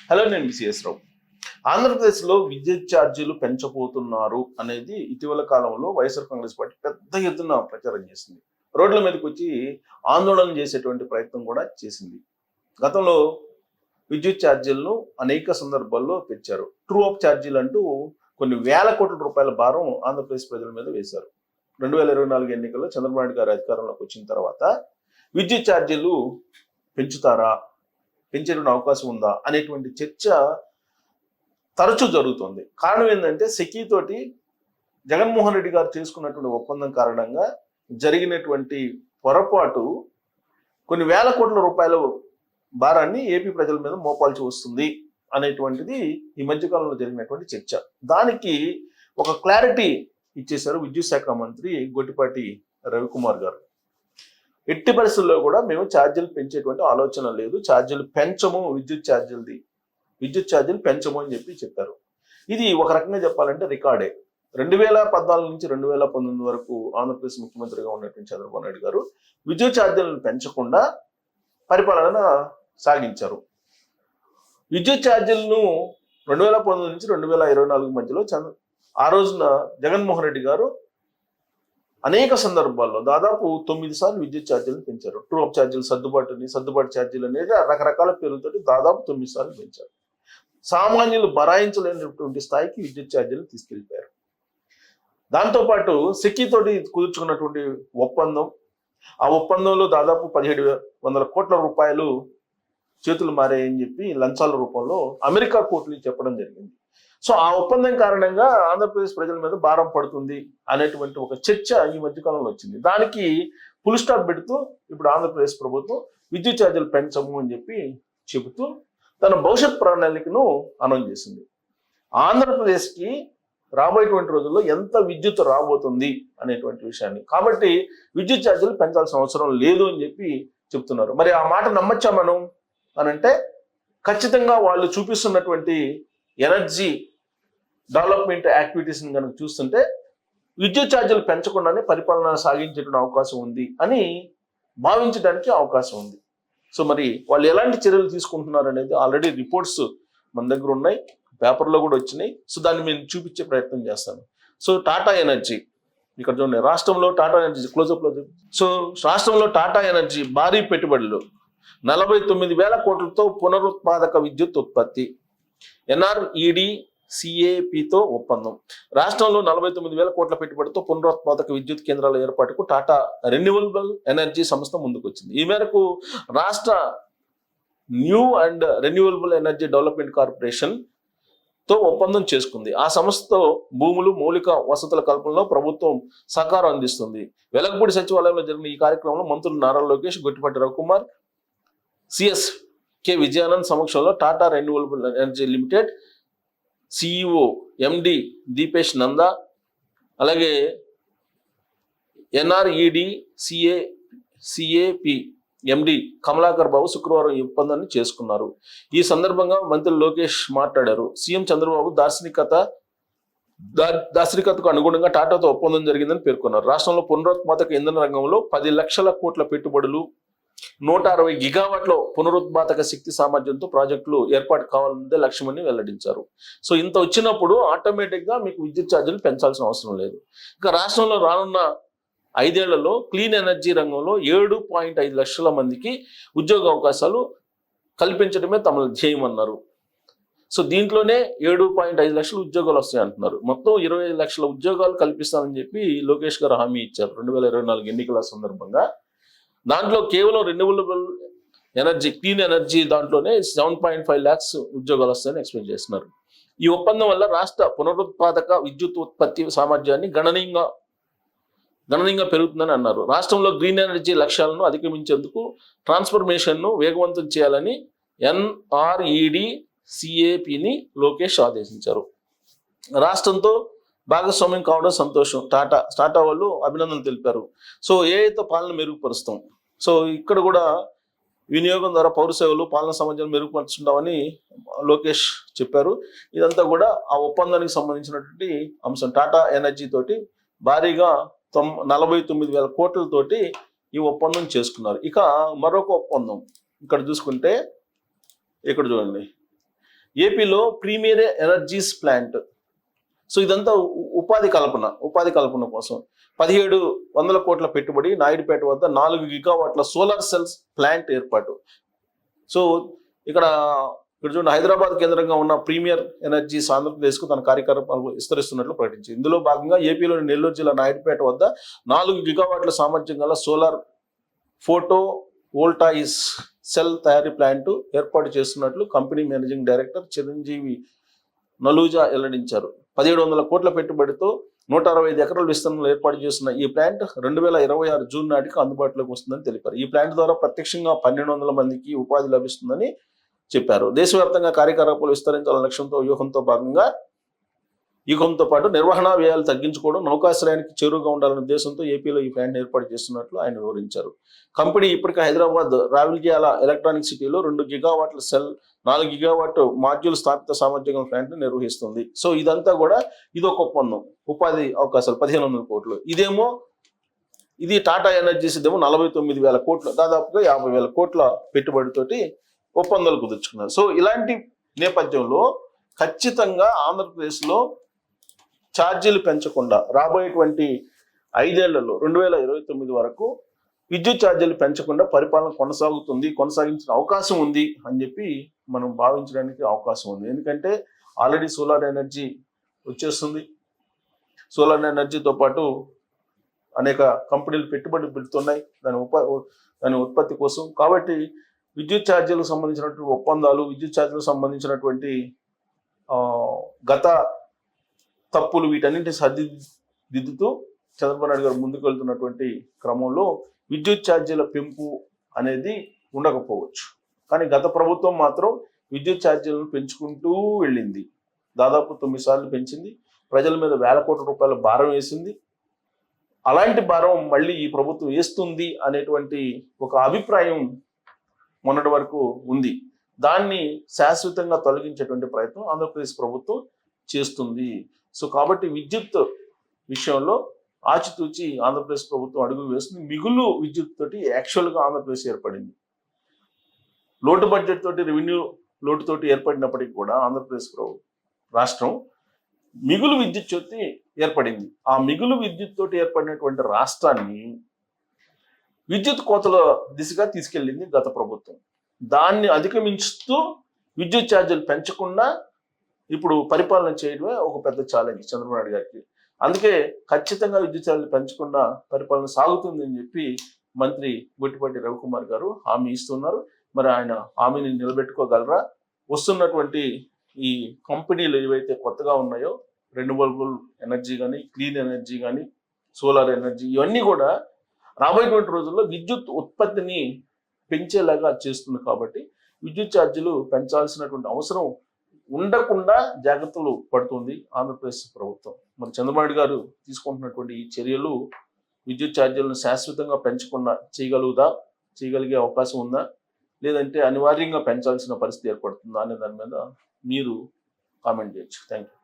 Hello, నేను CS రావు. ఆంధ్రప్రదేశ్లో విద్యుత్ ఛార్జీలు పెంచబోతున్నారు అనేది ఇటీవల కాలంలో వైఎస్ఆర్ కాంగ్రెస్ పార్టీ పెద్ద ఎత్తున ప్రచారం చేసింది. రోడ్ల మీదకి వచ్చి ఆందోళన చేసేటువంటి ప్రయత్నం కూడా చేసింది. గతంలో విద్యుత్ ఛార్జీలను అనేక సందర్భాల్లో పెంచారు. ట్రూ అప్ ఛార్జీలు అంటూ కొన్ని వేల కోట్ల రూపాయల భారం ఆంధ్రప్రదేశ్ ప్రజల మీద వేశారు. 2024 ఎన్నికల్లో చంద్రబాబు నాయుడు గారు అధికారంలోకి వచ్చిన తర్వాత విద్యుత్ ఛార్జీలు పెంచుతారా, పెంచేటువంటి అవకాశం ఉందా అనేటువంటి చర్చ తరచూ జరుగుతుంది. కారణం ఏంటంటే సెకీతోటి జగన్మోహన్ రెడ్డి గారు చేసుకున్నటువంటి ఒప్పందం కారణంగా జరిగినటువంటి పొరపాటు కొన్ని వేల కోట్ల రూపాయల భారాన్ని ఏపీ ప్రజల మీద మోపాల్సి వస్తుంది అనేటువంటిది ఈ మధ్యకాలంలో జరిగినటువంటి చర్చ. దానికి ఒక క్లారిటీ ఇచ్చేశారు విద్యుత్ శాఖ మంత్రి గొట్టిపాటి రవికుమార్ గారు. ఎట్టి పరిస్థితుల్లో కూడా మేము ఛార్జీలు పెంచేటువంటి ఆలోచన లేదు, ఛార్జీలు పెంచము, విద్యుత్ ఛార్జీలు పెంచము అని చెప్పారు. ఇది ఒక రకంగా చెప్పాలంటే రికార్డే. 2014 నుంచి 2019 వరకు ఆంధ్రప్రదేశ్ ముఖ్యమంత్రిగా ఉన్నటువంటి చంద్రబాబు నాయుడు గారు విద్యుత్ ఛార్జీలను పెంచకుండా పరిపాలన సాగించారు. విద్యుత్ ఛార్జీలను 2019 నుంచి 2024 మధ్యలో ఆ రోజున జగన్మోహన్ రెడ్డి గారు అనేక సందర్భాల్లో దాదాపు 9 సార్లు విద్యుత్ ఛార్జీలను పెంచారు. ట్రూ అప్ ఛార్జీలు, సర్దుబాటు ఛార్జీలు అనేది రకరకాల పేర్లతోటి దాదాపు 9 సార్లు పెంచారు. సామాన్యులు భరాయించలేనటువంటి స్థాయికి విద్యుత్ ఛార్జీలు తీసుకెళ్లిపోయారు. దాంతోపాటు సెకీతోటి కుదుర్చుకున్నటువంటి ఒప్పందం, ఆ ఒప్పందంలో దాదాపు 1700 కోట్ల రూపాయలు చేతులు మారాయని చెప్పి లంచాల రూపంలో అమెరికా కోర్టులు చెప్పడం జరిగింది. సో ఆ ఒప్పందం కారణంగా ఆంధ్రప్రదేశ్ ప్రజల మీద భారం పడుతుంది అనేటువంటి ఒక చర్చ ఈ మధ్యకాలంలో వచ్చింది. దానికి ఫుల్ స్టాప్ పెడుతూ ఇప్పుడు ఆంధ్రప్రదేశ్ ప్రభుత్వం విద్యుత్ ఛార్జీలు పెంచము అని చెబుతూ తన భవిష్యత్ ప్రణాళికను అనౌన్స్ చేసింది. ఆంధ్రప్రదేశ్కి రాబోయేటువంటి రోజుల్లో ఎంత విద్యుత్ రాబోతుంది అనేటువంటి విషయాన్ని, కాబట్టి విద్యుత్ ఛార్జీలు పెంచాల్సిన అవసరం లేదు అని చెప్తున్నారు. మరి ఆ మాట నమ్మచ్చా మనం అనంటే ఖచ్చితంగా వాళ్ళు చూపిస్తున్నటువంటి ఎనర్జీ డెవలప్మెంట్ యాక్టివిటీస్ని కనుక చూస్తుంటే విద్యుత్ ఛార్జీలు పెంచకుండానే పరిపాలన సాగించేటువంటి అవకాశం ఉంది అని భావించడానికి అవకాశం ఉంది. సో మరి వాళ్ళు ఎలాంటి చర్యలు తీసుకుంటున్నారు అనేది ఆల్రెడీ రిపోర్ట్స్ మన దగ్గర ఉన్నాయి, పేపర్లో కూడా వచ్చినాయి. సో దాన్ని మేము చూపించే ప్రయత్నం చేస్తాను. సో టాటా ఎనర్జీ ఇక్కడ చూడండి, రాష్ట్రంలో టాటా ఎనర్జీ క్లోజప్లో. సో రాష్ట్రంలో టాటా ఎనర్జీ భారీ పెట్టుబడులు 49,000 కోట్లతో పునరుత్పాదక విద్యుత్ ఉత్పత్తి, ఎన్ఆర్ఈడి సిఏపితో ఒప్పందం. రాష్ట్రంలో 49,000 కోట్ల పెట్టుబడితో పునరుత్పాదక విద్యుత్ కేంద్రాల ఏర్పాటుకు టాటా రెన్యూవబుల్ ఎనర్జీ సంస్థ ముందుకొచ్చింది. ఈ మేరకు రాష్ట్ర new and renewable energy development corporation తో ఒప్పందం చేసుకుంది. ఆ సంస్థతో భూములు, మౌలిక వసతుల కల్పనలో ప్రభుత్వం సహకారం అందిస్తుంది. వెలగపూడి సచివాలయంలో జరిగిన ఈ కార్యక్రమంలో మంత్రులు నారా లోకేష్, గొట్టిపాటి రవికుమార్, సిఎస్ కె విజయానంద్ సమక్షంలో Tata renewable energy limited CEO MD Deepesh Nanda, అలాగే ఎన్ఆర్ఈడి సిఏపి ఎండి కమలాకర్ బాబు శుక్రవారం ఈ ఒప్పందాన్ని చేసుకున్నారు. ఈ సందర్భంగా మంత్రి లోకేష్ మాట్లాడారు. సీఎం చంద్రబాబు దార్శనికతకు అనుగుణంగా టాటాతో ఒప్పందం జరిగిందని పేర్కొన్నారు. రాష్ట్రంలో పునరుత్పాదక ఇంధన రంగంలో 10 లక్షల కోట్ల పెట్టుబడులు, 160 గిగావాట్ల పునరుత్పాదక శక్తి సామర్థ్యంతో ప్రాజెక్టులు ఏర్పాటు కావాలన్నదే లక్ష్యమని వెల్లడించారు. సో ఇంత వచ్చినప్పుడు ఆటోమేటిక్గా మీకు విద్యుత్ ఛార్జీలు పెంచాల్సిన అవసరం లేదు. ఇక రాష్ట్రంలో రానున్న 5 ఏళ్లలో క్లీన్ ఎనర్జీ రంగంలో 7.5 లక్షల మందికి ఉద్యోగ అవకాశాలు కల్పించడమే తమ ధ్యేయం అన్నారు. సో దీంట్లోనే 7.5 లక్షల ఉద్యోగాలు వస్తాయి అంటున్నారు. మొత్తం 25 లక్షల ఉద్యోగాలు కల్పిస్తానని చెప్పి లోకేష్ గారు హామీ ఇచ్చారు 2024 ఎన్నికల సందర్భంగా. దాంట్లో కేవలం రెన్యూవబుల్ ఎనర్జీ, క్లీన్ ఎనర్జీ దాంట్లోనే 7.5 lakhs ఉద్యోగాలు వస్తాయని ఎక్స్పెక్ట్ చేస్తున్నారు. ఈ ఒప్పందం వల్ల రాష్ట్ర పునరుత్పాదక విద్యుత్ ఉత్పత్తి సామర్థ్యాన్ని గణనీయంగా పెరుగుతుందని అన్నారు. రాష్ట్రంలో గ్రీన్ ఎనర్జీ లక్ష్యాలను అధిగమించేందుకు ట్రాన్స్ఫర్మేషన్ను వేగవంతం చేయాలని ఎన్ఆర్ఈడి సిఏపిని లోకేష్ ఆదేశించారు. రాష్ట్రంతో భాగస్వామ్యం కావడం సంతోషం, టాటా వాళ్ళు అభినందనలు తెలిపారు. సో ఏఐతో పాలన మెరుగుపరుస్తాం. సో ఇక్కడ కూడా వినియోగం ద్వారా పౌర సేవలు, పాలన సమాజాన్ని మెరుగుపరుచుంటామని లోకేష్ చెప్పారు. ఇదంతా కూడా ఆ ఒప్పందానికి సంబంధించినటువంటి అంశం. టాటా ఎనర్జీ తోటి భారీగా 49,000 కోట్లతోటి ఈ ఒప్పందం చేసుకున్నారు. ఇక మరొక ఒప్పందం ఇక్కడ చూసుకుంటే, ఇక్కడ చూడండి, ఏపీలో ప్రీమియర్ ఎనర్జీస్ ప్లాంట్. సో ఇదంతా ఉపాధి కల్పన కోసం 1700 కోట్ల పెట్టుబడి, నాయుడుపేట వద్ద 4 గిగావాట్ల సోలార్ సెల్స్ ప్లాంట్ ఏర్పాటు. సో ఇక్కడ చూడండి, హైదరాబాద్ కేంద్రంగా ఉన్న ప్రీమియర్ ఎనర్జీస్ ఆంధ్రప్రదేశ్కు తన కార్యకలాపాలు విస్తరిస్తున్నట్లు ప్రకటించింది. ఇందులో భాగంగా ఏపీలోని నెల్లూరు జిల్లా నాయుడుపేట వద్ద 4 గిగావాట్ల సామర్థ్యం గల సోలార్ ఫోటో వోల్టాయిస్ సెల్ తయారీ ప్లాంట్ ఏర్పాటు చేస్తున్నట్లు కంపెనీ మేనేజింగ్ డైరెక్టర్ చిరంజీవి నలూజా వెల్లడించారు. 1700 కోట్ల పెట్టుబడితో 165 ఎకరాల విస్తరణలో ఏర్పాటు చేస్తున్న ఈ ప్లాంట్ 2026 జూన్ నాటికి అందుబాటులోకి వస్తుందని తెలిపారు. ఈ ప్లాంట్ ద్వారా ప్రత్యక్షంగా 1200 మందికి ఉపాధి లభిస్తుందని చెప్పారు. దేశవ్యాప్తంగా కార్యకలాపాలు విస్తరించాలనే లక్ష్యంతో వ్యూహంతో పాటు నిర్వహణ వ్యయాలు తగ్గించుకోవడం, నౌకాశ్రయానికి చేరువుగా ఉండాలనే ఉద్దేశంతో ఏపీలో ఈ ప్లాంట్ ఏర్పాటు చేస్తున్నట్లు ఆయన వివరించారు. కంపెనీ ఇప్పటికే హైదరాబాద్ రావిల్గ్యాల ఎలక్ట్రానిక్ సిటీలో 2 గిగావాట్ల సెల్, 4 గిగావాట్ మాడ్యూల్ స్థాపిత సామర్థ్యం ప్లాంట్ నిర్వహిస్తుంది. సో ఇదంతా కూడా ఇదొక ఒప్పందం, ఉపాధి అవకాశాలు 1500 కోట్లు. ఇది టాటా ఎనర్జీస్ ఇదేమో 49,000 కోట్లు, దాదాపుగా 50,000 కోట్ల పెట్టుబడితోటి ఒప్పందాలు కుదుర్చుకున్నారు. సో ఇలాంటి నేపథ్యంలో ఖచ్చితంగా ఆంధ్రప్రదేశ్లో ఛార్జీలు పెంచకుండా రాబోయేటువంటి 5 ఏళ్లలో 2029 వరకు విద్యుత్ ఛార్జీలు పెంచకుండా పరిపాలన కొనసాగించిన అవకాశం ఉంది అని చెప్పి మనం భావించడానికి అవకాశం ఉంది. ఎందుకంటే ఆల్రెడీ సోలార్ ఎనర్జీ వచ్చేస్తుంది. సోలార్ ఎనర్జీతో పాటు అనేక కంపెనీలు పెట్టుబడులు పెడుతున్నాయి దాని ఉత్పత్తి కోసం. కాబట్టి విద్యుత్ ఛార్జీలకు సంబంధించినటువంటి ఒప్పందాలు, విద్యుత్ ఛార్జీలకు సంబంధించినటువంటి గత తప్పులు వీటన్నింటినీ సరిదిద్దుతూ చంద్రబాబు నాయుడు గారు ముందుకు వెళ్తున్నటువంటి క్రమంలో విద్యుత్ ఛార్జీల పెంపు అనేది ఉండకపోవచ్చు. కానీ గత ప్రభుత్వం మాత్రం విద్యుత్ ఛార్జీలను పెంచుకుంటూ వెళ్ళింది. దాదాపు 9 సార్లు పెంచింది. ప్రజల మీద వేల కోట్ల రూపాయల భారం వేసింది. అలాంటి భారం మళ్ళీ ఈ ప్రభుత్వం వేస్తుంది అనేటువంటి ఒక అభిప్రాయం మొన్నటి వరకు ఉంది. దాన్ని శాశ్వతంగా తొలగించేటువంటి ప్రయత్నం ఆంధ్రప్రదేశ్ ప్రభుత్వం చేస్తుంది. సో కాబట్టి విద్యుత్ విషయంలో ఆచితూచి ఆంధ్రప్రదేశ్ ప్రభుత్వం అడుగులు వేస్తుంది. మిగులు విద్యుత్ తోటి యాక్చువల్గా ఆంధ్రప్రదేశ్ ఏర్పడింది. లోటు బడ్జెట్ తోటి, రెవెన్యూ లోటుతోటి ఏర్పడినప్పటికీ కూడా ఆంధ్రప్రదేశ్ రాష్ట్రం మిగులు విద్యుత్ తోటి ఏర్పడింది. ఆ మిగులు విద్యుత్ తోటి ఏర్పడినటువంటి రాష్ట్రాన్ని విద్యుత్ కోతల దిశగా తీసుకెళ్ళింది గత ప్రభుత్వం. దాన్ని అధిగమించుతూ విద్యుత్ ఛార్జీలు పెంచకుండా ఇప్పుడు పరిపాలన చేయడమే ఒక పెద్ద ఛాలెంజ్ చంద్రబాబు నాయుడు గారికి. అందుకే ఖచ్చితంగా విద్యుత్ ఛార్జీలు పెంచకుండా పరిపాలన సాగుతుంది అని చెప్పి మంత్రి గొట్టిపాటి రవికుమార్ గారు హామీ ఇస్తున్నారు. మరి ఆయన హామీని నిలబెట్టుకోగలరా? వస్తున్నటువంటి ఈ కంపెనీలు ఏవైతే కొత్తగా ఉన్నాయో, రెన్యూవబుల్ ఎనర్జీ కానీ, క్లీన్ ఎనర్జీ కానీ, సోలార్ ఎనర్జీ, ఇవన్నీ కూడా రాబోయేటువంటి రోజుల్లో విద్యుత్ ఉత్పత్తిని పెంచేలాగా చేస్తుంది. కాబట్టి విద్యుత్ ఛార్జీలు పెంచాల్సినటువంటి అవసరం ఉండకుండా జాగ్రత్తలు పడుతుంది ఆంధ్రప్రదేశ్ ప్రభుత్వం. మరి చంద్రబాబు నాయుడు గారు తీసుకుంటున్నటువంటి ఈ చర్యలు విద్యుత్ ఛార్జీలను శాశ్వతంగా పెంచకుండా చేయగలిగే అవకాశం ఉందా, లేదంటే అనివార్యంగా పెంచాల్సిన పరిస్థితి ఏర్పడుతుందా అనే దాని మీద మీరు కామెంట్ చేయొచ్చు. Thank you.